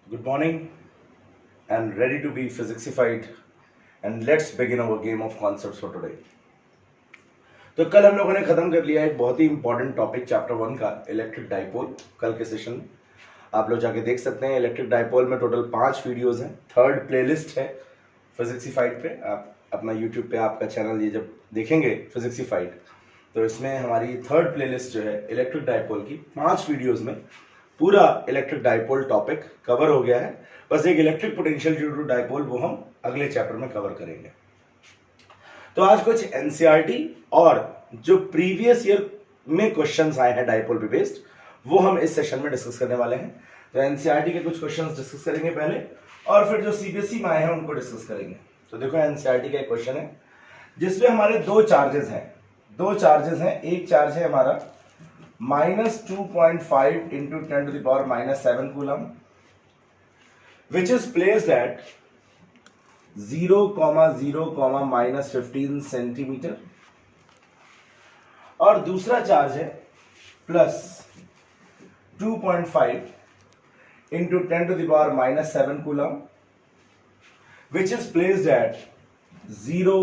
Good morning and ready to be physixified and let's begin our game of concepts for today. तो कल हम लोगों ने खत्म कर लिया एक बहुत ही इंपॉर्टेंट टॉपिक चैप्टर 1 का इलेक्ट्रिक डाइपोल। कल के सेशन में आप लोग जाके देख सकते हैं। इलेक्ट्रिक डाइपोल में टोटल 5 वीडियोस हैं। थर्ड प्लेलिस्ट है फिजिक्सीफाइड पे। आप अपना यूट्यूब पे आपका चैनल ये जब देखेंगे फिजिक्सीफाइड तो इसमें हमारी थर्ड प्लेलिस्ट जो है इलेक्ट्रिक डाइपोल की 5 वीडियोस में पूरा इलेक्ट्रिक डाइपोल टॉपिक कवर हो गया है। बस एक electric potential due to dipole वो हम अगले चैप्टर में कवर करेंगे। तो आज कुछ एनसीईआरटी और जो प्रीवियस ईयर में क्वेश्चंस आए हैं डाइपोल पे बेस्ड वो हम इस सेशन में डिस्कस करने वाले हैं। तो एनसीईआरटी के कुछ क्वेश्चंस डिस्कस करेंगे पहले और फिर जो सीबीएसई में आए हैं उनको डिस्कस करेंगे। तो देखो एनसीईआरटी का एक क्वेश्चन है जिसमें हमारे दो चार्जेस हैं। एक चार्ज है हमारा -2.5 into 10 to the power -7 coulomb which is placed at 0, 0, -15 centimetre. और दूसरा चार्ज है +2.5 into 10 to the power -7 coulomb which is placed at 0,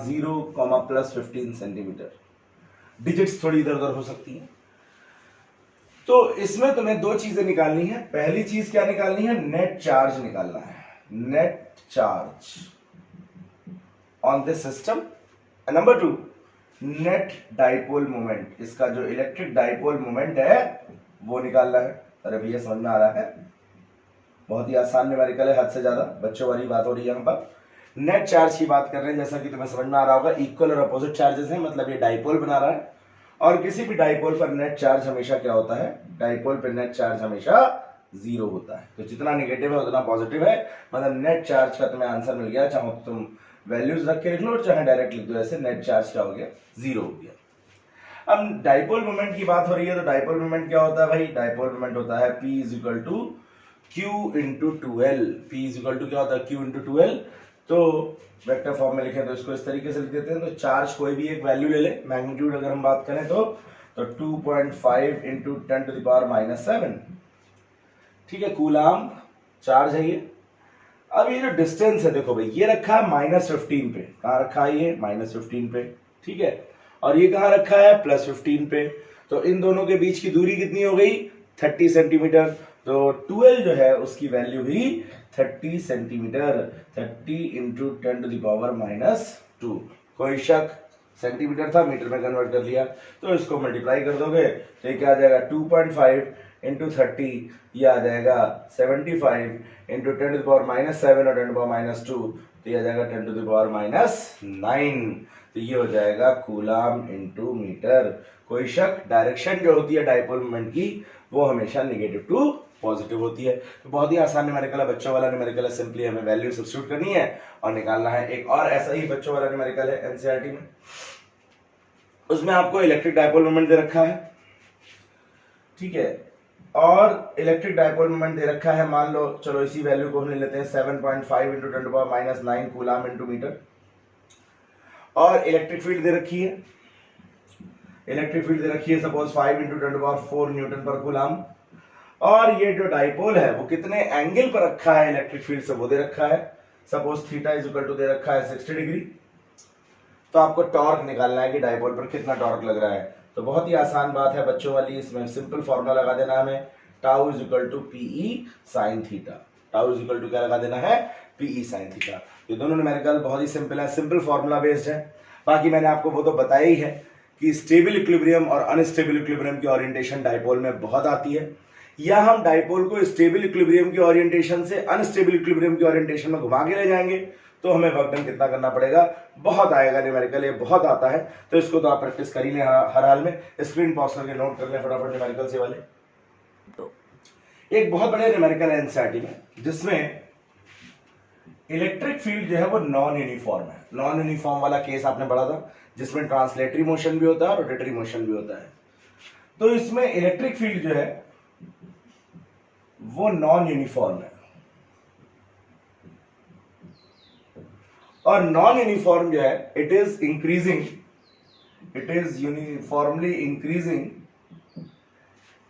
0, +15 centimetre. Digits थोड़ी इधर उधर हो सकती हैं। तो इसमें तुम्हें दो चीजें निकालनी है। पहली चीज क्या निकालनी है? नेट चार्ज निकालना है। Net charge on this system. Number 2 net dipole moment. इसका जो इलेक्ट्रिक डाइपोल मोमेंट है वो निकालना है। अरे भैया समझ में आ रहा है? बहुत ही आसान न्यूमेरिकल है, हद से ज्यादा बच्चों वाली बात हो रही है यहाँ पर। नेट चार्ज की बात कर रहे हैं, जैसा कि तुम्हें समझ में आ रहा होगा इक्वल और अपोजिट चार्जेस हैं, मतलब ये डाइपोल बना रहा है। और किसी भी डाइपोल पर नेट चार्ज हमेशा क्या होता है? डाइपोल पर नेट चार्ज हमेशा 0 होता है। तो जितना नेगेटिव है उतना पॉजिटिव है, मतलब नेट चार्ज का तुम्हें आंसर मिल गया। चाहो तुम वैल्यूज रख के लिख लो और चाहे डायरेक्ट लिख दो, ऐसे नेट चार्ज क्या हो गया? 0 हो गया। अब डाइपोल मोमेंट की बात हो रही है तो डाइपोल मोमेंट क्या होता है भाई? डाइपोल मोमेंट होता है P = Q × 2L। P = क्या होता है? Q × 2L। तो वेक्टर फॉर्म में लिखें तो इसको इस तरीके से लिख देते हैं। तो चार्ज कोई भी एक वैल्यू ले ले, मैग्नीट्यूड अगर हम बात करें तो 2.5 × 10 to the power -7, ठीक है, कूलाम चार्ज है ये। अब ये जो डिस्टेंस है देखो भाई, ये रखा है -15 पे। कहाँ रखा है ये? -15 पे, ठीक है। और ये कहाँ रखा है? +15 पे। तो इन दोनों के बीच की दूरी कितनी हो गई? 30 सेंटीमीटर। तो 12 जो है उसकी वैल्यू हुई 30 सेंटीमीटर। 30 × 10 to the power -2। कोई शक? सेंटीमीटर था, मीटर में कन्वर्ट कर लिया। तो इसको मल्टीप्लाई कर दोगे तो ये क्या आ जाएगा? 2.5 × 30, ये आ जाएगा 75 × 10 to the power -7 और 10 to the power -2, तो ये आ जाएगा 10 to the power -9। तो ये हो जाएगा कूलाम × मीटर। कोई शक? डायरेक्शन जो होती है डाइपोल मोमेंट की वो हमेशा नेगेटिव टू पॉजिटिव होती है। तो बहुत ही आसान न्यूमेरिकल है, बच्चों वाला न्यूमेरिकल है। सिंपली हमें वैल्यू सब्स्टिट्यूट करनी है और निकालना है। एक और ऐसा ही बच्चों वाला न्यूमेरिकल है एनसीईआरटी में, उसमें आपको इलेक्ट्रिक डाइपोल मोमेंट दे रखा है, ठीक है। और इलेक्ट्रिक डाइपोल मोमेंट दे रखा है, मान लो चलो इसी वैल्यू को हम ले लेते हैं 7.5 × 10 to the power -9 coulomb × metre. और इलेक्ट्रिक फील्ड दे रखी है, suppose 5 × 10 to the power 4 newton पर कूलाम। और ये जो डाइपोल है वो कितने एंगल पर रखा है इलेक्ट्रिक फील्ड से वो दे रखा है, सपोज थीटा = दे रखा है 60 डिग्री। तो आपको टॉर्क निकालना है कि डाइपोल पर कितना टॉर्क लग रहा है। तो बहुत ही आसान बात है बच्चों वाली, इसमें सिंपल फॉर्मूला लगा देना हमें, tau = PE sin theta. Tau = क्या लगा देना है? PE sin theta. ये दोनों न्यूमेरिकल बहुत ही सिंपल है, सिंपल फॉर्मूला बेस्ड है। बाकी मैंने आपको वो तो बताया ही है कि स्टेबल इक्विलिब्रियम और अनस्टेबल इक्विलिब्रियम की ओरिएंटेशन डाइपोल में बहुत आती है। या हम डाइपोल को स्टेबल इक्विलिब्रियम की ओरिएंटेशन से अनस्टेबल इक्विलिब्रियम की ओरिएंटेशन में घुमा के ले जाएंगे तो हमें वर्क डन कितना करना पड़ेगा? बहुत आएगा न्यूमेरिकल, ये बहुत आता है। तो इसको तो आप प्रैक्टिस कर ही लें हर हाल में। स्क्रीन पॉज करके नोट कर लें फटाफट न्यूमेरिकल से वाले। तो एक बहुत बड़े न्यूमेरिकल है एनसीईआरटी में जिसमें इलेक्ट्रिक फील्ड जो है वो नॉन यूनिफॉर्म है। नॉन यूनिफॉर्म वाला केस आपने पढ़ा था जिसमें ट्रांसलेटरी मोशन भी होता है और रोटेटरी मोशन भी होता है। तो इसमें इलेक्ट्रिक फील्ड जो है वो नॉन यूनिफॉर्म है। और नॉन यूनिफॉर्म जो है it is uniformly increasing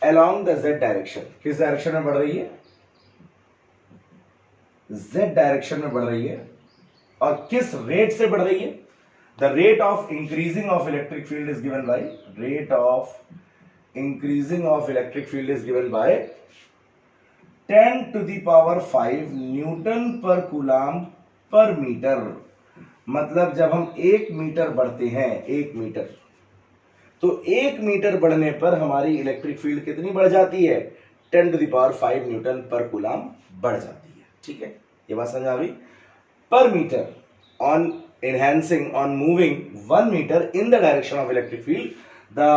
along the z direction. किस डायरेक्शन में बढ़ रही है? z डायरेक्शन में बढ़ रही है और किस रेट से बढ़ रही है? The rate of increasing of electric field is given by rate of increasing of electric field is given by 10 to the power 5 Newton पर कूलाम पर मीटर। मतलब जब हम 1 मीटर बढ़ते हैं, 1 मीटर, तो 1 मीटर बढ़ने पर हमारी इलेक्ट्रिक फील्ड कितनी बढ़ जाती है? 10 to the power 5 न्यूटन पर कूलाम बढ़ जाती है। ठीक है, ये बात समझ आ गई? पर metre on enhancing on moving 1 meter in the direction of electric field, the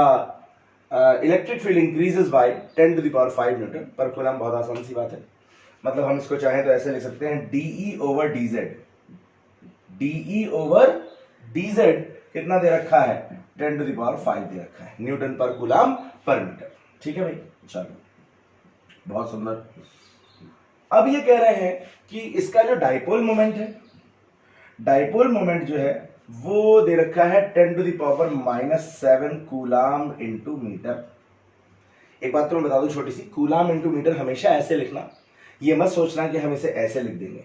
electric field increases by 10 to the power 5 Newton पर कूलम। बहुत आसान सी बात है। मतलब हम इसको चाहें तो ऐसे लिख सकते हैं dE over dz। dE over dz कितना दे रखा है? 10 to the power 5 दे रखा है न्यूटन पर कूलम पर मीटर। ठीक है भाई, चलो बहुत सुंदर। अब ये कह रहे हैं कि इसका जो डाइपोल मोमेंट है, डाइपोल मोमेंट जो है वो दे रखा है 10 to the power -7 coulomb into metre. एक बात तो मैं बता दूं छोटी सी, कूलाम इंटू मीटर हमेशा ऐसे लिखना, ये मत सोचना कि हम इसे ऐसे लिख देंगे।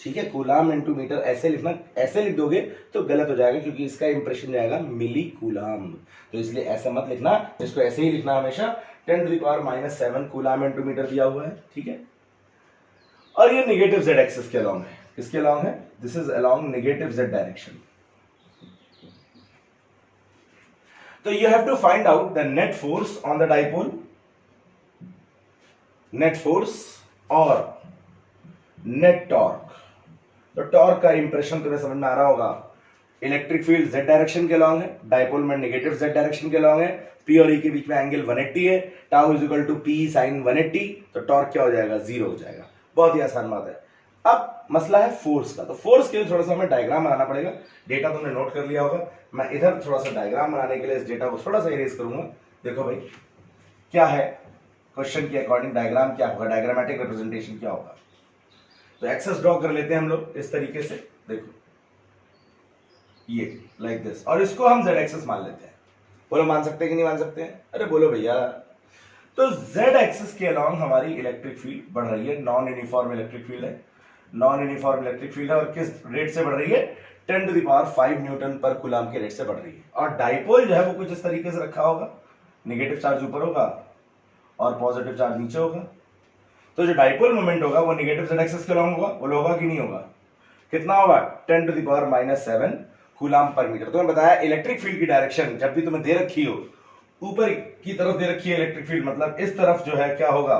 ठीक है, कूलाम इंटू मीटर ऐसे लिखना, ऐसे लिख दोगे तो गलत हो जाएगा क्योंकि इसका इंप्रेशन जाएगा मिली कूलाम, तो इसलिए ऐसा मत लिखना, इसको ऐसे ही लिखना हमेशा 10 to the power -7 coulomb into meter दिया हुआ है। ठीक है, और ये नेगेटिव z एक्सिस के अलॉन्ग है। किसके अलॉन्ग है? This is along negative z direction. तो you have to find out the net force on the dipole, net force और नेट टॉर्क। तो टॉर्क का इंप्रेशन तुम्हें समझ में आ रहा होगा। इलेक्ट्रिक फील्ड z डायरेक्शन के अलॉन्ग है, डाइपोल में नेगेटिव z डायरेक्शन के अलॉन्ग है, p और e के बीच में एंगल 180 है, tau is equal to p sin 180, तो टॉर्क क्या हो जाएगा? 0 हो जाएगा। बहुत ही आसान बात है। अब मसला है फोर्स का, तो फोर्स के लिए थोड़ा सा हमें डायग्राम बनाना पड़ेगा। डेटा तुमने नोट कर लिया होगा, मैं इधर थोड़ा सा डायग्राम बनाने के लिए इस डेटा को थोड़ा सा इरेज करूंगा। देखो भाई क्या है, क्वेश्चन के अकॉर्डिंग डायग्राम क्या होगा, डायग्रामेटिक रिप्रेजेंटेशन क्या होगा। तो एक्सेस ड्रॉ कर लेते हैं हम लोग इस तरीके से, देखो ये लाइक दिस, और इसको हम z एक्सेस मान लेते हैं। बोलो मान सकते हैं कि नहीं मान सकते हैं? अरे बोलो भैया। तो z एक्सिस के अलॉन्ग हमारी इलेक्ट्रिक फील्ड बढ़ रही है, नॉन यूनिफॉर्म इलेक्ट्रिक फील्ड है, नॉन यूनिफॉर्म इलेक्ट्रिक फील्ड है, और किस रेट से बढ़ रही है? 10 to the power 5 न्यूटन पर कूलम के रेट से बढ़ रही है। और डाइपोल जो है वो कुछ इस तरीके से रखा होगा, नेगेटिव चार्ज ऊपर होगा और पॉजिटिव चार्ज नीचे होगा। तो जो डाइपोल मोमेंट होगा वो नेगेटिव z एक्सिस के अलॉन्ग होगा, वो होगा कि नहीं होगा? कितना होगा? 10 to the power -7 कूलम पर मीटर। तो मैं बताया इलेक्ट्रिक फील्ड की डायरेक्शन जब भी तुम्हें दे रखी हो, ऊपर की तरफ दे रखी है इलेक्ट्रिक फील्ड, मतलब इस तरफ जो है क्या होगा?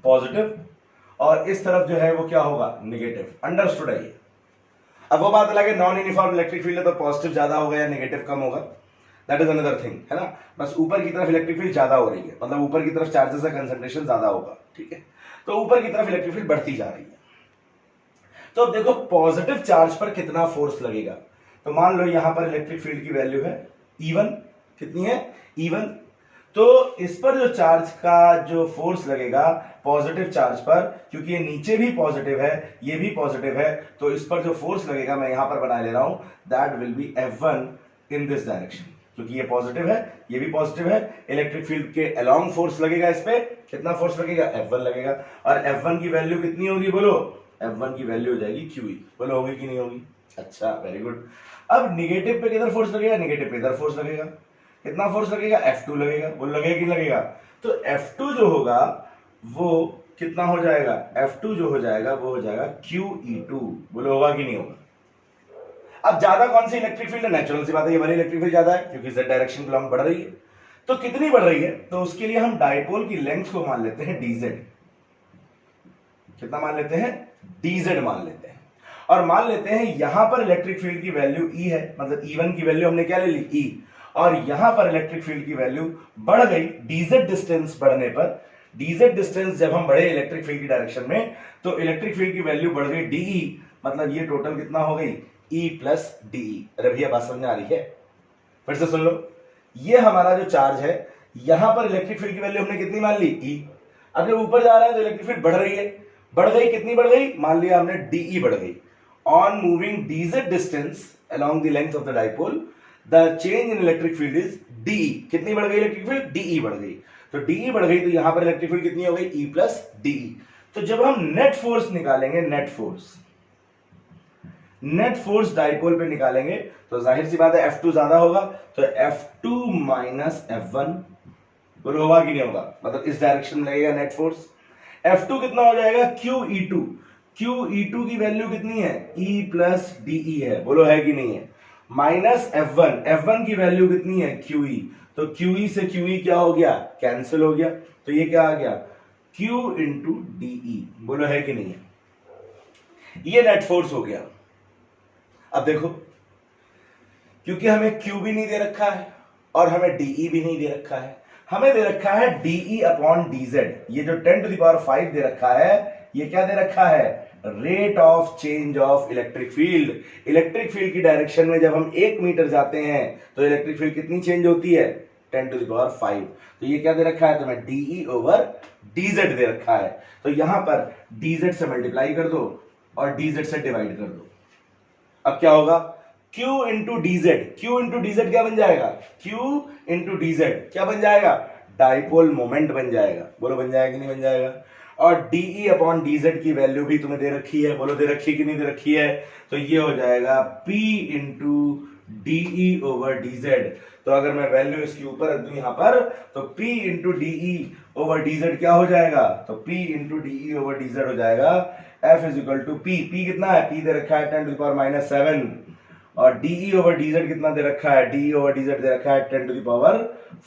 पॉजिटिव, और इस तरफ जो है वो क्या होगा? नेगेटिव। अंडरस्टूड है ये? अब वो बात अलग है, नॉन यूनिफॉर्म इलेक्ट्रिक फील्ड है तो पॉजिटिव ज्यादा होगा या नेगेटिव कम होगा, दैट इज अनदर थिंग, है ना। बस ऊपर की तरफ इलेक्ट्रिक फील्ड ज्यादा हो रही है, मतलब ऊपर की तरफ चार्जेस का कंसंट्रेशन ज्यादा होगा। ठीक है, तो ऊपर की तरफ इलेक्ट्रिक फील्ड बढ़ती जा रही है। तो अब देखो पॉजिटिव चार्ज पर कितना फोर्स लगेगा। तो मान लो यहां पर इलेक्ट्रिक फील्ड की वैल्यू है E1, कितनी है? E1। तो इस पर जो चार्ज का जो फोर्स लगेगा पॉजिटिव चार्ज पर, क्योंकि ये नीचे भी पॉजिटिव है ये भी पॉजिटिव है, तो इस पर जो फोर्स लगेगा मैं यहां पर बना ले रहा हूं, that will B F1 in this direction. क्योंकि ये पॉजिटिव है ये भी पॉजिटिव है, इलेक्ट्रिक फील्ड के अलोंग फोर्स लगेगा, इस पे कितना फोर्स लगेगा? F1 लगेगा। और F1 की वैल्यू कितनी होगी बोलो? F1 की वैल्यू हो जाएगी QE। बोलो होगी कि नहीं होगी? अच्छा, वेरी गुड। अब निगेटिव पे किधर फोर्स लगेगा? निगेटिव पे इधर फोर्स लगेगा। कितना फोर्स लगेगा? F2 लगेगा। बोलो लगेगा कि लगेगा? तो F2 जो होगा वो कितना हो जाएगा? F2 जो हो जाएगा वो हो जाएगा QE2। बोलो होगा कि नहीं होगा? अब ज्यादा कौन सी इलेक्ट्रिक फील्ड है? नेचुरल सी बात है ये वाली इलेक्ट्रिक फील्ड ज्यादा है, क्योंकि z डायरेक्शन के लॉन्ग बढ़ रही है। तो कितनी बढ़ रही है? तो उसके लिए हम डाइपोल की लेंथ को मान लेते हैं dz। कितना मान लेते हैं? dz मान लेते हैं। और मान लेते हैं यहां पर इलेक्ट्रिक फील्ड की वैल्यू E है, मतलब E1 की वैल्यू हमने क्या ले ली? E। और यहां पर इलेक्ट्रिक फील्ड की वैल्यू बढ़ गई dz डिस्टेंस बढ़ने पर। dz डिस्टेंस जब हम बढ़े इलेक्ट्रिक फील्ड की डायरेक्शन में, तो इलेक्ट्रिक फील्ड की वैल्यू बढ़ गई dE, मतलब ये टोटल कितना हो गई? E plus dE। अरे भैया बात समझ में आ रही है? फिर से सुन लो, ये हमारा जो चार्ज है, यहां पर इलेक्ट्रिक फील्ड की वैल्यू हमने कितनी मान ली? E। अब जब ऊपर जा रहा है तो इलेक्ट्रिक फील्ड बढ़ रही है, बढ़ गई, कितनी बढ़ गई? मान लिया हमने dE बढ़ गई। On moving dz distance along the length of the dipole, the change in electric field is dE। कितनी बढ़ गई इलेक्ट्रिक फील्ड? dE बढ़ गई। तो dE बढ़ गई तो यहां पर इलेक्ट्रिक फील्ड कितनी हो गई? E plus dE। तो जब हम नेट फोर्स निकालेंगे, नेट फोर्स डाइपोल पे निकालेंगे तो जाहिर सी बात है F2 ज्यादा होगा, तो F2 माइनस F1 बोलो होगा कि नहीं होगा, मतलब इस डायरेक्शन में लगेगा नेट फोर्स। F2 कितना हो जाएगा, QE2, QE2 की वैल्यू कितनी है, E प्लस DE है, बोलो है कि नहीं है, माइनस F1, F1 की वैल्यू कितनी है, QE, तो QE से QE क्या हो गया, कैंसिल हो गया, तो ये क्या आ गया, Q इंटू DE, बोलो है कि नहीं है, ये नेट फोर्स हो गया। अब देखो, क्योंकि हमें Q भी नहीं दे रखा है और हमें DE भी नहीं दे रखा है, हमें दे रखा है DE अपॉन DZ, ये जो 10 to the power 5 दे रखा है, ये क्या दे रखा है, rate of change of electric field. Electric field की डायरेक्शन में जब हम 1 मीटर जाते हैं तो इलेक्ट्रिक फील्ड कितनी चेंज होती है, 10 to the power 5, तो ये क्या दे रखा है तुम्हें, DE ओवर DZ दे रखा है, तो यहां पर DZ से मल्टीप्लाई कर दो और DZ से डिवाइड कर दो। अब क्या होगा, Q into DZ, Q into DZ क्या बन जाएगा, Q इंटू डीजेड क्या बन जाएगा, डाइपोल मोमेंट बन जाएगा, बोलो बन जाएगा कि नहीं बन जाएगा। और DE अपॉन डीजेड की वैल्यू भी तुम्हें दे रखी है, बोलो दे रखी कि नहीं दे रखी है, तो ये हो जाएगा P into DE over DZ. तो अगर मैं वैल्यू इसके ऊपर रख दूं यहां पर, तो P into DE over DZ क्या हो जाएगा, तो P into DE over DZ हो जाएगा F is equal to P, P कितना है, P दे रखा है 10 to the power minus 7, और DE ओवर डीजेड कितना दे रखा है, DE ओवर डीजेड दे रखा है 10 to the power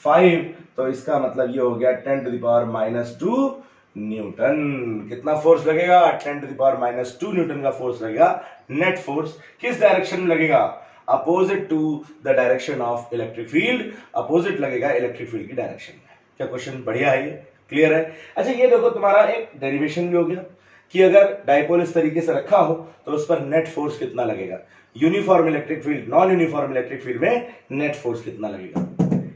5, तो इसका मतलब ये हो गया 10 to the power minus 2 newton. कितना फोर्स लगेगा, 10 to the power minus 2 newton का फोर्स लगेगा, नेट फोर्स। किस डायरेक्शन में लगेगा, opposite to the direction of electric field, opposite लगेगा इलेक्ट्रिक फील्ड की डायरेक्शन में। क्या क्वेश्चन बढ़िया है, ये क्लियर है। अच्छा ये देखो, तुम्हारा एक डेरिवेशन भी हो गया कि अगर डाइपोल इस तरीके से रखा हो तो उस पर नेट फोर्स कितना लगेगा, uniform electric field, non uniform electric field में नेट फोर्स कितना लगेगा,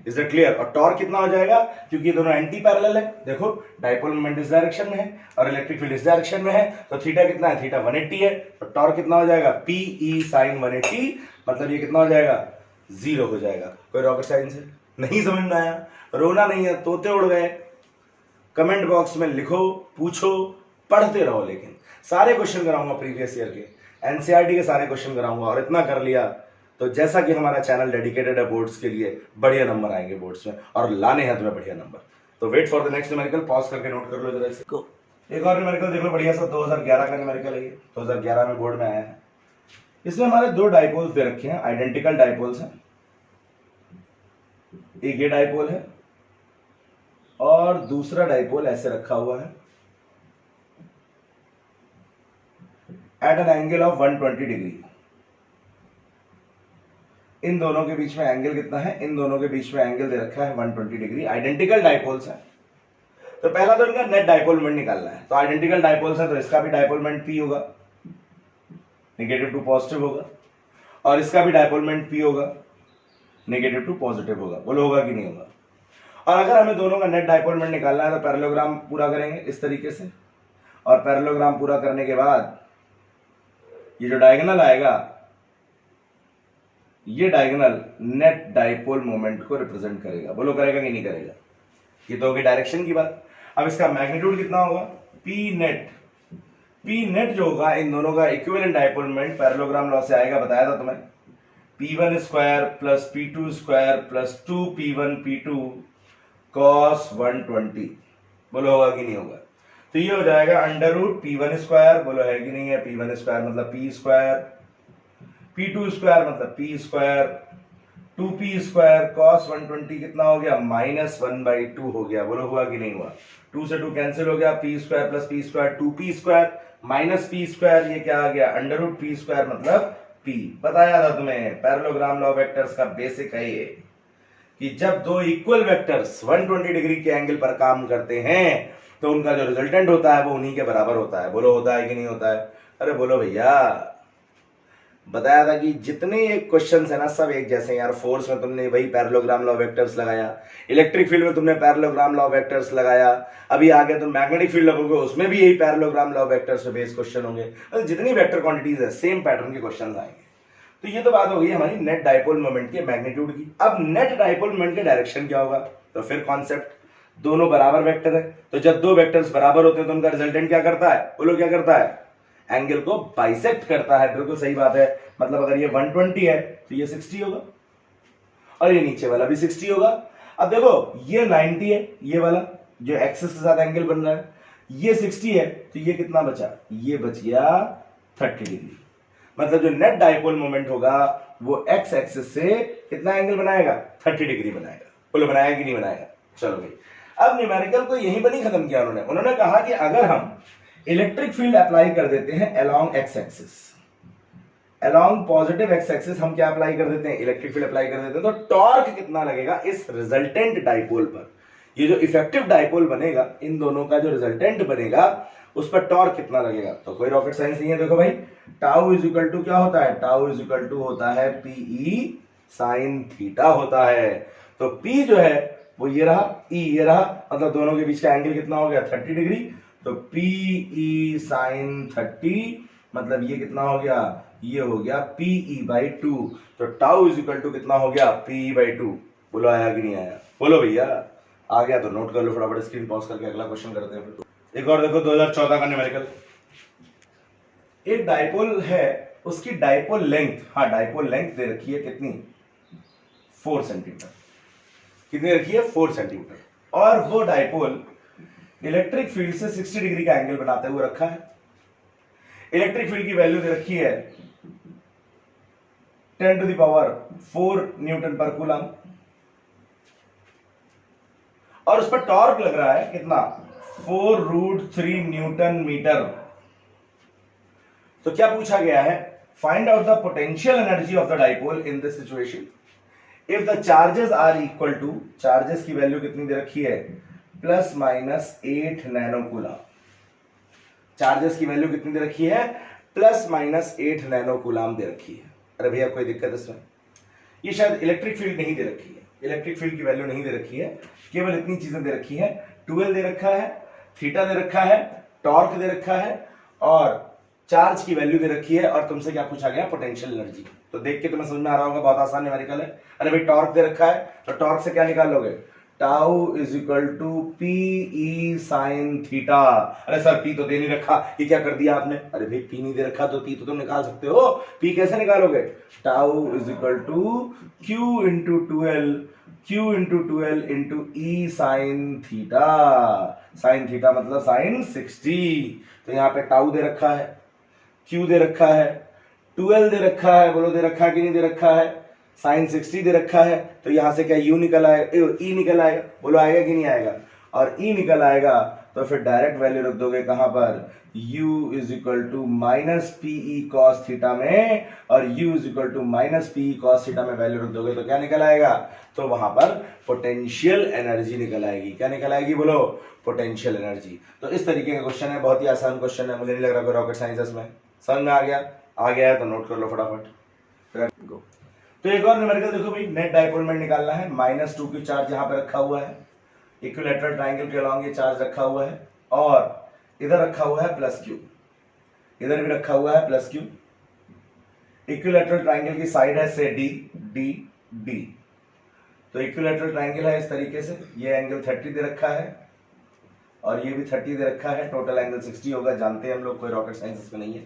इज इट क्लियर। और टॉर्क कितना हो जाएगा, क्योंकि दोनों एंटी पैरेलल है, देखो डाइपोल मोमेंट इस डायरेक्शन में है और इलेक्ट्रिक फील्ड इस डायरेक्शन में है, तो थीटा कितना है, थीटा 180 है, तो टॉर्क कितना हो जाएगा, PE sin 180, मतलब ये कितना हो जाएगा, 0 हो जाएगा। कोई रॉकेट साइंस है, नहीं समझ में आया, रोना नहीं है, तोते उड़ गए, कमेंट बॉक्स में लिखो, पूछो, पढ़ते रहो, लेकिन सारे क्वेश्चन कराऊंगा प्रीवियस ईयर के, एनसीईआरटी के सारे क्वेश्चन कराऊंगा, और इतना कर लिया तो जैसा कि हमारा चैनल डेडिकेटेड है बोर्ड्स के लिए, बढ़िया नंबर आएंगे बोर्ड्स में, और लाने हैं तुम्हें बढ़िया नंबर। तो wait for the next numerical, pause करके नोट कर लो जरा इसको। एक और न्यूमेरिकल देख लो, बढ़िया सा 2011 का न्यूमेरिकल है, 2011 में बोर्ड में आया है। इसमें हमारे दो डाइपोल्स दे रखे हैं, आइडेंटिकल डाइपोल्स हैं, एक ये डाइपोल है और दूसरा डाइपोल ऐसे रखा हुआ है at an angle of 120 degree. इन दोनों के बीच में एंगल कितना है, इन दोनों के बीच में एंगल दे रखा है 120 डिग्री, आइडेंटिकल डाइपोल्स हैं। तो पहला तो इनका नेट डाइपोल मोमेंट निकालना है, तो आइडेंटिकल डाइपोल्स है तो इसका भी डाइपोल मोमेंट P होगा, नेगेटिव टू पॉजिटिव होगा, और इसका भी डाइपोल मोमेंट P होगा, नेगेटिव टू पॉजिटिव होगा, बोलो होगा कि नहीं होगा। और अगर हमें दोनों का नेट डाइपोल मोमेंट निकालना है तो पैरेललोग्राम पूरा करेंगे इस तरीके से, और पैरेललोग्राम पूरा करने के बाद ये जो डायगोनल आएगा, ये डायगोनल नेट डाइपोल मोमेंट को रिप्रेजेंट करेगा, बोलो करेगा कि नहीं करेगा। ये तो होगी डायरेक्शन की बात। अब इसका मैग्नीट्यूड कितना होगा, P नेट, P नेट जो होगा इन दोनों का equivalent dipole moment parallelogram law से आएगा, बताया था तुम्हें, P1 square plus P2 square plus 2P1 P2 cos 120, बोलो होगा कि नहीं होगा। तो ये हो जाएगा अंडर रूट P1 स्क्वायर, बोलो है कि नहीं है, P1 स्क्वायर मतलब P स्क्वायर, P2 स्क्वायर मतलब P square, 2P square cos 120 कितना हो गया, -1/2 हो गया, बोलो हुआ कि नहीं हुआ। 2 से 2 कैंसिल हो गया, P square plus P square 2P square minus P square, ये क्या आ गया, अंडर रूट P स्क्वायर मतलब P। बताया था तुम्हें, पैरेललोग्राम लॉ वेक्टर्स का बेसिक है ये कि जब दो इक्वल वेक्टर्स 120 डिग्री के एंगल पर काम करते हैं तो उनका जो रिजल्टेंट होता है वो उन्हीं के बराबर होता है, बोलो होता है कि नहीं होता है। अरे बोलो भैया, बताया था कि जितने क्वेश्चंस है ना सब एक जैसे हैं यार। फोर्स में तुमने वही पैरेललोग्राम लॉ वेक्टर्स लगाया, इलेक्ट्रिक फील्ड में तुमने पैरेललोग्राम लॉ वेक्टर्स लगाया, अभी आगे तुम मैग्नेटिक फील्ड लगोगे उसमें भी यही पैरेललोग्राम लॉ वेक्टर्स पे बेस्ड क्वेश्चन होंगे। तो जितनी वेक्टर क्वांटिटीज है सेम पैटर्न के क्वेश्चन आएंगे। तो ये तो बात हो गई हमारी नेट डाइपोल मोमेंट के मैग्नीट्यूड की। अब नेट डाइपोल मोमेंट के डायरेक्शन क्या होगा, तो फिर कॉन्सेप्ट दोनों बराबर वेक्टर है, तो जब दो वेक्टर्स बराबर होते हैं तो उनका रिजल्टेंट क्या करता है, बोलो क्या करता है, एंगल को बाइसेक्ट करता है। बिल्कुल सही बात है, मतलब अगर ये 120 है तो ये 60 होगा और ये नीचे वाला भी 60 होगा। अब देखो ये 90 है, ये वाला जो एक्सिस के साथ एंगल बन रहा है, ये 60 है, तो ये कितना बचा, ये बच गया 30 डिग्री। मतलब जो नेट डाइपोल मोमेंट होगा वो एक्स एक्सिस से कितना एंगल बनाएगा, 30 डिग्री बनाएगा। बोलो बनाएगा कि नहीं बनाएगा। चलो भाई, अब न्यूमेरिकल को यहीं पर नहीं खत्म किया उन्होंने कहा कि अगर हम इलेक्ट्रिक फील्ड अप्लाई कर देते हैं along x axis, along positive x axis हम क्या अप्लाई कर देते हैं, इलेक्ट्रिक फील्ड अप्लाई कर देते हैं, तो टॉर्क कितना लगेगा इस रिजल्टेंट डाइपोल पर, ये जो इफेक्टिव डाइपोल बनेगा, इन दोनों का जो रिजल्टेंट बनेगा उस पर टॉर्क कितना लगेगा। तो कोई रॉकेट साइंस नहीं है। देखो भाई, टाउ इज इक्वल टू क्या होता है, टाउ इज इक्वल टू होता है पीई साइन थीटा होता है। तो पी जो है वो ये रहा, ई ये रहा, मतलब दोनों के बीच का एंगल कितना हो गया, 30 डिग्री। तो पीई साइन 30 मतलब ये कितना हो गया, ये हो गया पीई बाई 2। तो टाउ इज इक्वल टू कितना हो गया, पीई बाई 2। बोलो आया कि नहीं आया, बोलो भैया आ गया तो नोट कर लो फटाफट, स्क्रीन पॉज करके अगला क्वेश्चन करते हैं। एक और देखो 2014 का न्यूमेरिकल, एक डाइपोल है, उसकी डाइपोल लेंथ, हाँ डाइपोल लेंथ दे रखी है कितनी, 4 सेंटीमीटर। कितनी रखी है, 4 सेंटीमीटर। और वो डाइपोल इलेक्ट्रिक फील्ड से 60 डिग्री का एंगल बनाते हुए रखा है। इलेक्ट्रिक फील्ड की वैल्यू दे रखी है 10 टू द पावर 4 न्यूटन पर कूलम, और उस पर टॉर्क लग रहा है कितना, 4√3 न्यूटन मीटर। तो क्या पूछा गया है, find out the potential energy of the dipole in this situation if the charges are equal to, charges की वैल्यू कितनी दे रखी है, +-8 नैनो कूलम। चार्जेस की वैल्यू कितनी दे रखी है, +-8 नैनो कूलम दे रखी है। अरे भैया कोई दिक्कत इसमें, ये शायद इलेक्ट्रिक फील्ड नहीं दे रखी है, इलेक्ट्रिक फील्ड की वैल्यू नहीं दे रखी है, केवल इतनी चीजें दे रखी है, 12 दे रखा है, थीटा दे रखा है, टॉर्क दे रखा है और चार्ज की वैल्यू दे रखी है, और तुमसे क्या पूछा गया, पोटेंशियल एनर्जी। तो देख के तुम्हें समझ में आ रहा होगा, बहुत आसान न्यूमेरिकल है। अरे भाई टॉर्क दे रखा है, तो टॉर्क से क्या निकाल लोगे, tau is equal to PE sine theta. अरे सर पी तो दे नहीं रखा, ये क्या कर दिया आपने, अरे भाई पी नहीं दे रखा तो पी तो तुम निकाल सकते हो, पी कैसे निकालोगे, tau is equal to Q into 12 into E sine theta. Sine theta मतलब साइन 60। तो यहाँ पे टाउ दे रखा है, क्यू दे रखा है, 12 दे रखा है, बोलो दे रखा है कि नहीं दे रखा है, साइन 60 दे रखा है, तो यहां से क्या यू निकल आएगा, ई निकल आएगा, बोलो आएगा कि नहीं आएगा, और ई निकल आएगा तो फिर डायरेक्ट वैल्यू रख दोगे कहां पर, u is equal to minus PE cos theta में, और u is equal to minus PE cos theta में वैल्यू रख दोगे तो क्या निकल आएगा, तो वहां पर पोटेंशियल एनर्जी निकल आएगी। क्या निकल आएगी, बोलो पोटेंशियल एनर्जी। तो इस तरीके का क्वेश्चन है, बहुत ही आसान क्वेश्चन है, मुझे नहीं लग रहा कोई रॉकेट साइंस में। समझ में आ गया है तो नोट कर लो फटाफट। तो एक और न्यूमेरिकल देखो भाई, नेट डाइपोल मोमेंट निकालना है, -2 की चार्ज यहाँ पे रखा हुआ है, इक्विलैटरल ट्रायंगल के अलॉन्ग ये चार्ज रखा हुआ है, और इधर रखा हुआ है +q, इधर भी रखा हुआ है +q। इक्विलैटरल ट्रायंगल की साइड है से डी। तो इक्विलैटरल ट्रायंगल है इस तरीके से, ये एंगल 30 दे रखा है और ये भी 30 दे रखा है, टोटल एंगल 60 होगा, जानते हैं हम लोग, कोई रॉकेट साइंस इसमें नहीं है।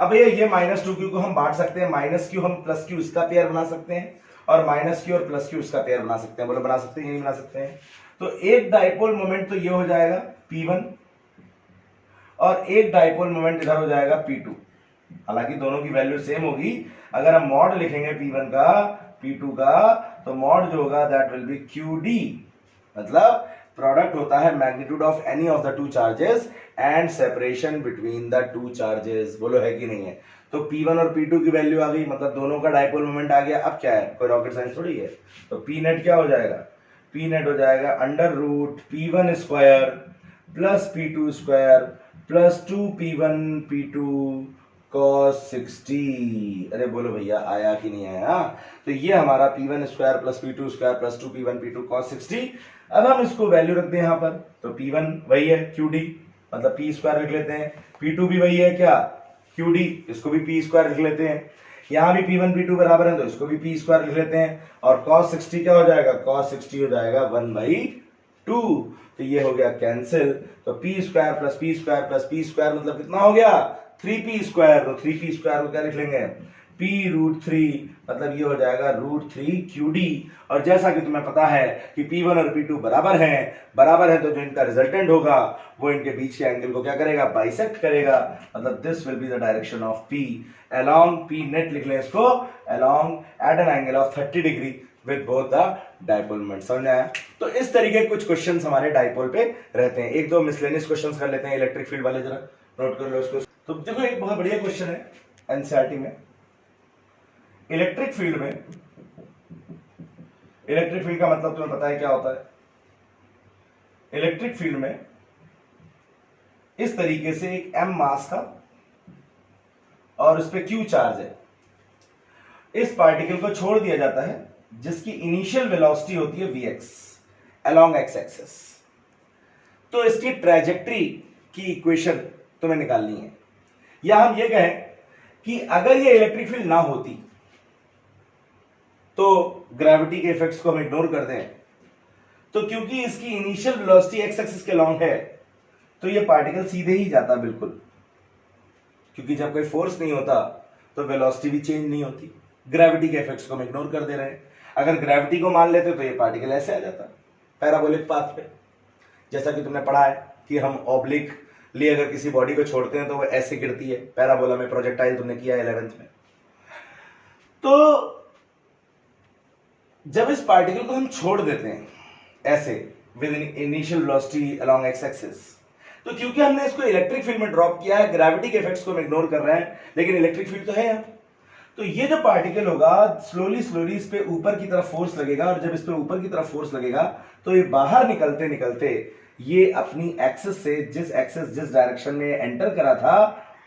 अब भैया ये -2q को हम बांट सकते हैं, -q हम +q इसका पेयर बना सकते हैं, और -q और +q इसका पेयर बना सकते हैं, बोलो बना सकते हैं, नहीं बना सकते हैं। तो एक डाइपोल मोमेंट तो ये हो जाएगा P1, और एक डाइपोल मोमेंट इधर हो जाएगा P2। हालांकि दोनों की वैल्यू सेम होगी, अगर हम मॉड लिखेंगे P1 का P2 का, तो मॉड जो होगा दैट विल बी QD, मतलब प्रोडक्ट होता है magnitude of any of the two charges and separation between the two charges. बोलो है कि नहीं है। तो P1 और P2 की वैल्यू आ गई, मतलब दोनों का डाइपोल मोमेंट आ गया। अब क्या है, कोई रॉकेट साइंस थोड़ी है। तो P नेट क्या हो जाएगा, P नेट हो जाएगा √P1 square plus P2 square plus 2P1 P2 cos 60। अरे बोलो भैया आया कि नहीं आया। तो ये हमारा P1 square plus P2 square plus 2P1 P2 cos 60। अब हम इसको वैल्यू रखते हैं यहाँ पर, तो P1 वही है QD, मतलब P स्क्वायर लिख लेते हैं, P2 भी वही है क्या QD, इसको भी P स्क्वायर लिख लेते हैं, यहाँ भी P1 P2 बराबर है तो इसको भी P स्क्वायर लिख लेते हैं, और cos 60 क्या हो जाएगा, cos 60 हो जाएगा 1/2। 2, तो ये हो गया कैंसिल, तो P square plus P square plus P square मतलब कितना हो गया 3p स्क्वायर, तो 3p स्क्वायर को क्या लिख लेंगे p रूट 3, मतलब ये हो जाएगा रूट 3 QD। और जैसा कि तुम्हें पता है कि P1 और P2 बराबर है, तो जो इनका रिजल्टेंट होगा वो इनके बीच के एंगल को क्या करेगा, बाइसेक्ट करेगा, मतलब this will be the direction of P along P net लिख लें इसको, along at an angle of 30 degree with both the dipole moment. समझ आया? तो इस तरीके के कुछ क्वेश्चंस हमारे डाइपोल पे रहते हैं। एक दो मिसलेनियस क्वेश्चंस कर लेते हैं इलेक्ट्रिक फील्ड वाले, जरा नोट कर लो इसको। तो देखो एक बहुत बढ़िया क्वेश्चन है एनसीईआरटी में, इलेक्ट्रिक फील्ड में, इलेक्ट्रिक फील्ड का मतलब तुम्हें पता है क्या होता है। इलेक्ट्रिक फील्ड में इस तरीके से एक m मास का और उस पर q चार्ज है, इस पार्टिकल को छोड़ दिया जाता है जिसकी इनिशियल वेलोसिटी होती है vx along x एक्सिस। तो इसकी ट्रैजेक्टरी की इक्वेशन तुम्हें निकालनी है, या हम ये कहें कि अगर ये इलेक्ट्रिक फील्ड ना होती तो ग्रेविटी के इफेक्ट्स को हम इग्नोर कर दें, तो क्योंकि इसकी इनिशियल वेलोसिटी एक्स एक्सिस के लॉन्ग है तो ये पार्टिकल सीधे ही जाता बिल्कुल, क्योंकि जब कोई फोर्स नहीं होता तो वेलोसिटी भी चेंज नहीं होती। ग्रेविटी के इफेक्ट्स को हम इग्नोर कर दे रहे हैं। अगर ग्रेविटी को मान लेते तो ये पार्टिकल ऐसे आ जाता पैराबोलिक पाथ पे, जैसा कि तुमने पढ़ा है कि हम ऑब्लिक लिए अगर किसी बॉडी को छोड़ते हैं तो वो ऐसे गिरती है पैराबोला में, प्रोजेक्टाइल तुमने किया 11th में। तो जब इस पार्टिकल को हम छोड़ देते हैं ऐसे with initial velocity along x axis, तो क्योंकि हमने इसको इलेक्ट्रिक फील्ड में ड्रॉप किया है, ग्रेविटी के इफेक्ट्स को हम इग्नोर कर रहे हैं, लेकिन इलेक्ट्रिक फील्ड तो है यहाँ, तो ये जो पार्टिकल होगा स्लोली स्लोली इस पे ऊपर की तरफ फोर्स लगेगा, और जब इस पे ऊपर की तरफ फोर्स लगेगा तो ये बाहर निकलते निकलते ये अपनी एक्सिस से, जिस डायरेक्शन में एंटर करा था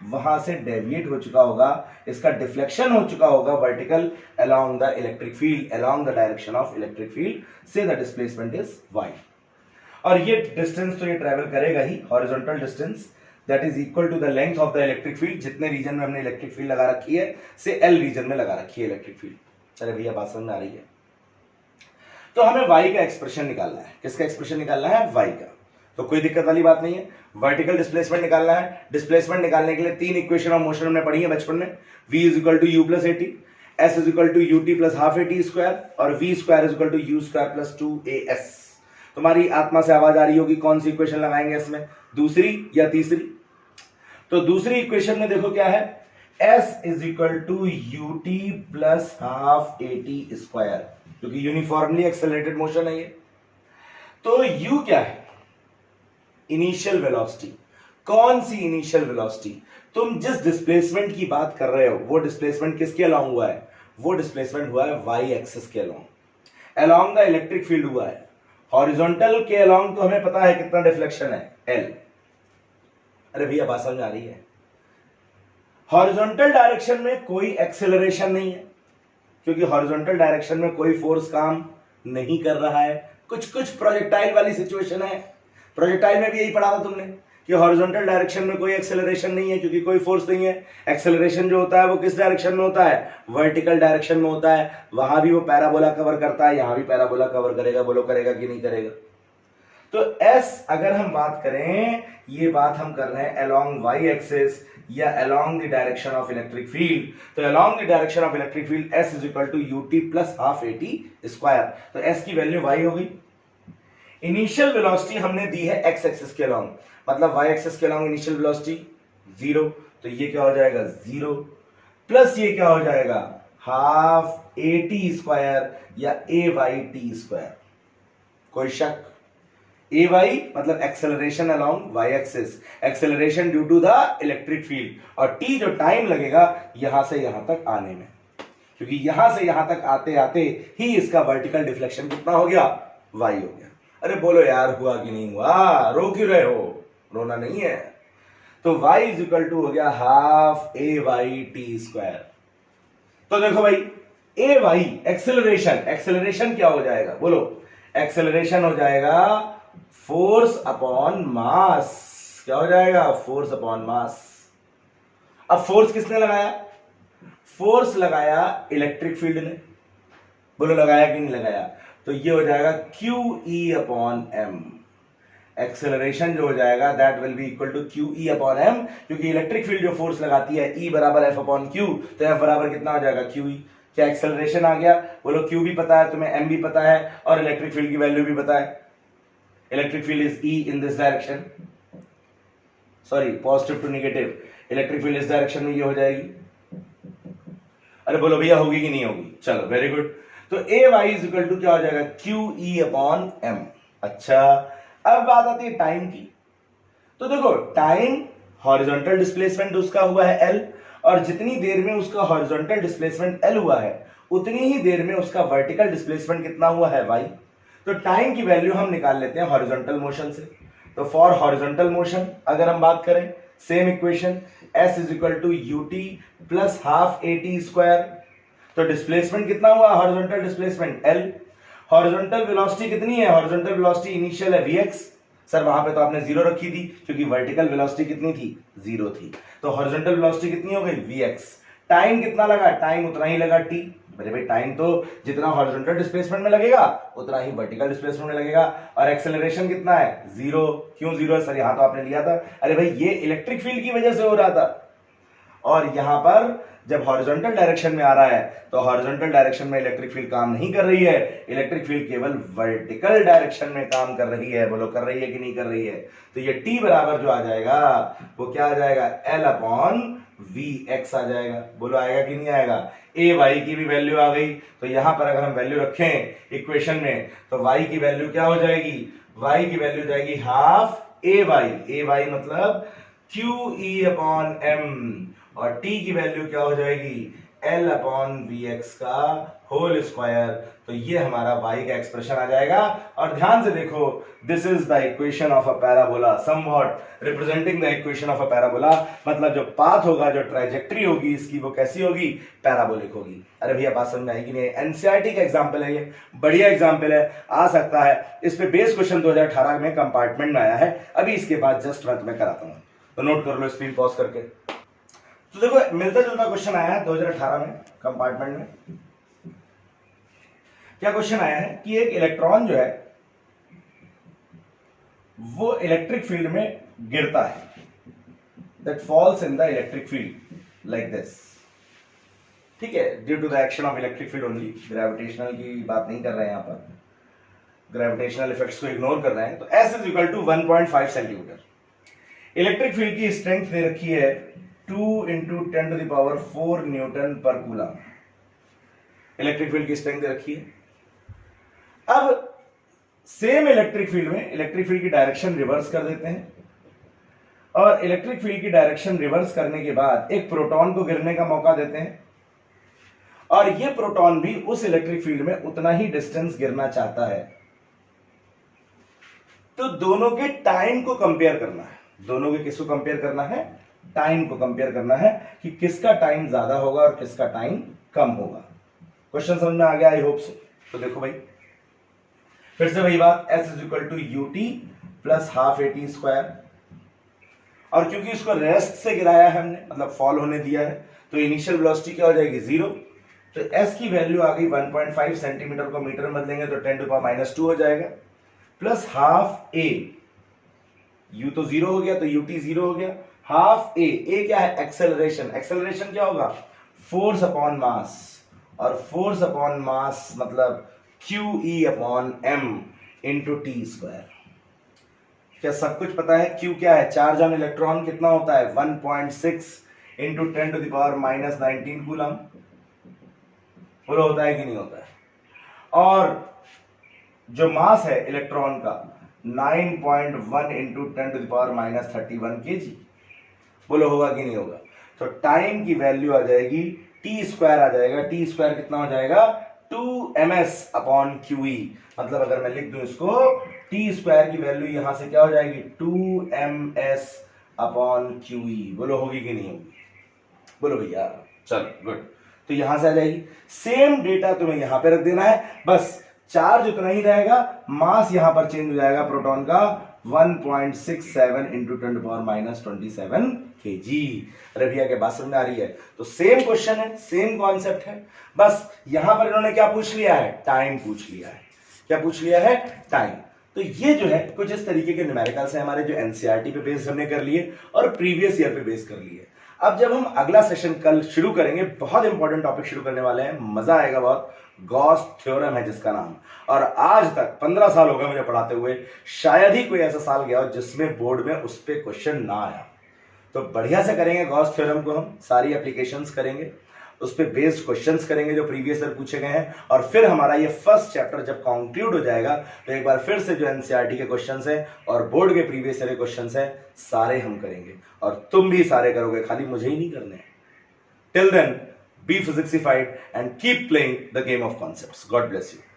वहां से डेविएट हो चुका होगा, इसका डिफ्लेक्शन हो चुका होगा vertical along the electric field, along the direction of electric field, so the displacement is y। और ये डिस्टेंस तो ये ट्रेवल करेगा ही, horizontal distance that is equal to the length of the electric field, जितने रीजन में हमने electric field लगा रखी है से L रीजन में लगा रखी है इलेक्ट्रिक फील्ड। चले भैया बात समझ आ रही है? तो हमें y का एक्सप्रेशन निकालना है। किसका एक्सप्रेशन निकालना है? y का। तो कोई दिक्कत वाली बात नहीं है। वर्टिकल डिस्प्लेसमेंट निकालना है। डिस्प्लेसमेंट निकालने के लिए तीन इक्वेशन ऑफ मोशन हमने पढ़ी है बचपन में, v is equal to U plus A T, s is equal to U T plus half A T square, और v square is equal to U square plus 2as। तुम्हारी आत्मा से आवाज आ रही होगी कौन सी इक्वेशन लगाएंगे इसमें, दूसरी या तीसरी? तो दूसरी इक्वेशन में देखो क्या है, s is equal to U T plus half A T square, क्योंकि यूनिफॉर्मली एक्सेलरेटेड मोशन है ये। तो u क्या है? Initial velocity. कौन सी इनिशियल वेलोसिटी? तुम जिस डिस्प्लेसमेंट की बात कर रहे हो वो डिस्प्लेसमेंट किसके अलोंग हुआ है? वो डिस्प्लेसमेंट हुआ है y एक्सिस के along, along the electric field हुआ है। हॉरिजॉन्टल के अलोंग तो हमें पता है कितना डिफ्लेक्शन है, l। अरे भैया बात समझ आ रही है? हॉरिजॉन्टल डायरेक्शन में कोई एक्सेलरेशन नहीं है, क्योंकि हॉरिजॉन्टल डायरेक्शन में कोई फोर्स काम नहीं कर रहा है। कुछ कुछ प्रोजेक्टाइल वाली सिचुएशन है, प्रोजेक्टाइल में भी यही पढ़ा था तुमने कि हॉरिजॉन्टल डायरेक्शन में कोई एक्सेलरेशन नहीं है, क्योंकि कोई फोर्स नहीं है। एक्सेलरेशन जो होता है वो किस डायरेक्शन में होता है? वर्टिकल डायरेक्शन में होता है। वहां भी वो पैराबोला कवर करता है, यहां भी पैराबोला कवर करेगा। बोलो करेगा कि नहीं करेगा? तो s अगर हम बात करें, ये बात हम कर रहे हैं अलोंग y एक्सिस या along the direction of electric field. तो along the direction of electric field s is equal to U T plus half A T square. तो s की वैल्यू y हो गई। इनिशियल वेलोसिटी हमने दी है x axis के अलोंग, मतलब y एक्सिस के अलोंग इनिशियल वेलोसिटी 0, तो ये क्या हो जाएगा 0, प्लस ये क्या हो जाएगा हाफ ए टी स्क्वायर या ए वाई टी स्क्वायर। कोई शक? ए वाई मतलब acceleration along Y axis, acceleration due to the electric field, और टी जो टाइम लगेगा यहां से यहां तक आने में, क्योंकि यहां से यहां तक आते आते ही इसका वर्टिकल डिफ्लेक्शन कितना हो गया? वाई हो गया। अरे बोलो यार हुआ कि नहीं हुआ? रो क्यों रहे हो? रोना नहीं है। तो y इज इक्वल टू हो गया हाफ ए वाई टी स्क्वायर। तो देखो भाई ए वाई एक्सेलरेशन, एक्सेलरेशन क्या हो जाएगा? बोलो एक्सेलरेशन हो जाएगा फोर्स अपॉन मास। क्या हो जाएगा? Force upon mass. अब फोर्स किसने लगाया? फोर्स लगाया इलेक्ट्रिक फील्ड ने। बोलो लगाया कि नहीं लगाया? तो ये हो जाएगा QE अपॉन m। एक्सेलरेशन जो हो जाएगा that will be equal to QE upon m, क्योंकि इलेक्ट्रिक फील्ड जो फोर्स लगाती है E बराबर F अपॉन Q, तो F बराबर कितना हो जाएगा QE। क्या एक्सेलरेशन आ गया? बोलो Q भी पता है तुम्हें, M भी पता है और इलेक्ट्रिक फील्ड की वैल्यू भी पता है। Electric field is E in this direction, sorry positive to negative, electric field इस डायरेक्शन में ये हो जाएगी। अरे बोलो भैया होगी कि नहीं होगी? चलो वेरी गुड। तो AY इज इक्वल टू क्या हो जाएगा? QE upon M। अच्छा, अब बात आती है टाइम की। तो देखो टाइम हॉरिजॉन्टल डिस्प्लेसमेंट उसका हुआ है L, और जितनी देर में उसका हॉरिजॉन्टल डिस्प्लेसमेंट L हुआ है उतनी ही देर में उसका वर्टिकल डिस्प्लेसमेंट कितना हुआ है Y। तो टाइम की वैल्यू हम निकाल लेते हैं हॉरिजॉन्टल मोशन से। तो फॉर हॉरिजॉन्टल मोशन अगर हम बात करें, same equation S is equal to UT plus half AT square. तो डिस्प्लेसमेंट कितना हुआ? Horizontal displacement L। Horizontal velocity कितनी है? हॉरिजॉन्टल वेलोसिटी इनिशियल है Vx। सर वहां पे तो आपने जीरो रखी थी क्योंकि वर्टिकल वेलोसिटी कितनी थी? जीरो थी। तो हॉरिजॉन्टल वेलोसिटी कितनी हो गई? Vx। टाइम कितना लगा? टाइम उतना ही लगा t। मेरे भाई टाइम तो जितना हॉरिजॉन्टल डिस्प्लेसमेंट में लगेगा उतना ही वर्टिकल डिस्प्लेसमेंट में लगेगा। और एक्सेलरेशन कितना है? जीरो। क्यों जीरो है सर? यहां तो आपने लिया था। अरे भाई ये इलेक्ट्रिक फील्ड की वजह से हो रहा था, और यहां पर जब हॉरिजॉन्टल डायरेक्शन में आ रहा है तो हॉरिजॉन्टल डायरेक्शन में इलेक्ट्रिक फील्ड काम नहीं कर रही है, इलेक्ट्रिक फील्ड केवल वर्टिकल डायरेक्शन में काम कर रही है। बोलो कर रही है कि नहीं कर रही है? तो ये t बराबर जो आ जाएगा वो क्या आ जाएगा? L अपॉन Vx आ जाएगा। बोलो आएगा कि नहीं आएगा? AY की भी वैल्यू आ गई, तो यहां पर अगर हम वैल्यू रखें इक्वेशन में तो y की वैल्यू क्या हो जाएगी? y की वैल्यू जाएगी हाफ AY मतलब QE अपॉन M, और t की वैल्यू क्या हो जाएगी? L अपॉन Vx का होल स्क्वायर। तो ये हमारा y का एक्सप्रेशन आ जाएगा। और ध्यान से देखो, this is the equation of a parabola, somewhat representing the equation of a parabola. मतलब जो पाथ होगा, जो ट्राइजेक्टरी होगी इसकी, वो कैसी होगी? पैराबोलिक होगी। अरे भैया बात समझ में आएगी नहीं? एनसीईआरटी का एग्जाम्पल है ये, बढ़िया एग्जाम्पल है, आ सकता है। इस पे बेस क्वेश्चन 2018 में कंपार्टमेंट में आया है। अभी इसके बाद जस्ट मैं तुम्हें कराता हूं, तो नोट कर लो स्क्रीन पॉज करके। तो देखो मिलता जुलता क्वेश्चन आया है 2018 में कंपार्टमेंट में। क्या क्वेश्चन आया है कि एक इलेक्ट्रॉन जो है वो इलेक्ट्रिक फील्ड में गिरता है, that falls in the electric field like this. ठीक है, due to the action of electric field only, gravitational की बात नहीं कर रहे हैं यहाँ पर, ग्रेविटेशनल इफेक्ट्स को इग्नोर कर रहे हैं। तो S is equal to 1.5 centimetre. Electric field की स्ट्रेंथ दे रखी है 2 × 10⁴ न्यूटन पर कूलम। इलेक्ट्रिक फील्ड की स्ट्रेंथ दे रखी है। अब सेम इलेक्ट्रिक फील्ड में इलेक्ट्रिक फील्ड की डायरेक्शन रिवर्स कर देते हैं, और इलेक्ट्रिक फील्ड की डायरेक्शन रिवर्स करने के बाद एक प्रोटॉन को गिरने का मौका देते हैं, और ये प्रोटॉन भी उस इलेक्ट्रिक फील्ड में उतना ही डिस्टेंस गिरना चाहता है। तो दोनों के टाइम को कंपेयर करना है। दोनों के किसको कंपेयर करना है? टाइम को कंपेयर करना है कि किसका टाइम ज्यादा होगा और किसका टाइम कम होगा। क्वेश्चन समझ में आ गया? I hope so. तो देखो भाई फिर से वही बात, S is equal to UT plus half AT square. और क्योंकि इसको रेस्ट से गिराया है हमने, मतलब फॉल होने दिया है, तो इनिशियल वेलोसिटी क्या हो जाएगी? 0। तो S की वैल्यू आ गई 1.5 सेंटीमीटर को मीटर में बदलेंगे तो 10⁻² हो जाएगा, प्लस हाफ A, U तो 0 हो गया तो UT 0 हो गया, हाफ A क्या है? एक्सेलरेशन। एक्सेलरेशन क्या होगा? फोर्स अपॉन मास, और फोर्स अपॉन मास मतलब QE upon M into T square. क्या सब कुछ पता है? Q क्या है? चार्ज ऑन इलेक्ट्रॉन कितना होता है? 1.6 इंटू 10⁻⁻19 कूलम। बोलो होता है कि नहीं होता है? और जो मास है इलेक्ट्रॉन का 9.1 इंटू 10⁻31 kg। बोलो होगा कि नहीं होगा? तो टाइम की वैल्यू आ जाएगी T स्क्वायर आ जाएगा। T स्क्वायर कितना हो जाएगा? 2ms upon QE। मतलब अगर मैं लिख दूं इसको, T स्क्वायर की वैल्यू यहां से क्या हो जाएगी? 2ms upon QE। बोलो होगी कि नहीं होगी? बोलो भैया। चलो गुड। तो यहां से आ जाएगी। सेम डेटा तुम्हें यहां पे रख देना है, बस चार्ज उतना ही रहेगा, मास यहां पर चेंज हो जाएगा प्रोटॉन का 1.67 इंटू 10⁻27 kg। अरे भैया क्या बात समझ में आ रही है? तो सेम क्वेश्चन है, सेम कॉन्सेप्ट है, बस यहां पर इन्होंने क्या पूछ लिया है? टाइम पूछ लिया है। क्या पूछ लिया है? टाइम। तो ये जो है कुछ इस तरीके के न्यूमेरिकल्स हैं हमारे, जो एनसीईआरटी पे बेस्ड हमने कर लिए और प्रीवियस ईयर पे बेस्ड कर लिए। अब जब हम अगला सेशन कल शुरू करेंगे, बहुत इंपॉर्टेंट टॉपिक शुरू करने वाले हैं, मजा आएगा बहुत। गॉस थ्योरम है जिसका नाम, और आज तक 15 साल हो गए मुझे पढ़ाते हुए, शायद ही कोई ऐसा साल गया हो जिसमें बोर्ड में उस पर क्वेश्चन ना आया। तो बढ़िया से करेंगे गॉस थ्योरम को, हम सारी एप्लीकेशंस करेंगे, उस पर बेस्ड क्वेश्चंस करेंगे जो प्रीवियस ईयर पूछे गए हैं, और फिर हमारा ये फर्स्ट चैप्टर जब कंक्लूड हो जाएगा तो एक बार फिर से जो एनसीईआरटी के क्वेश्चंस हैं और बोर्ड के प्रीवियस ईयर के क्वेश्चंस हैं सारे हम करेंगे, और तुम भी सारे करोगे, खाली मुझे ही नहीं करने। Till then, be physicsified and keep playing the game of concepts. God bless you.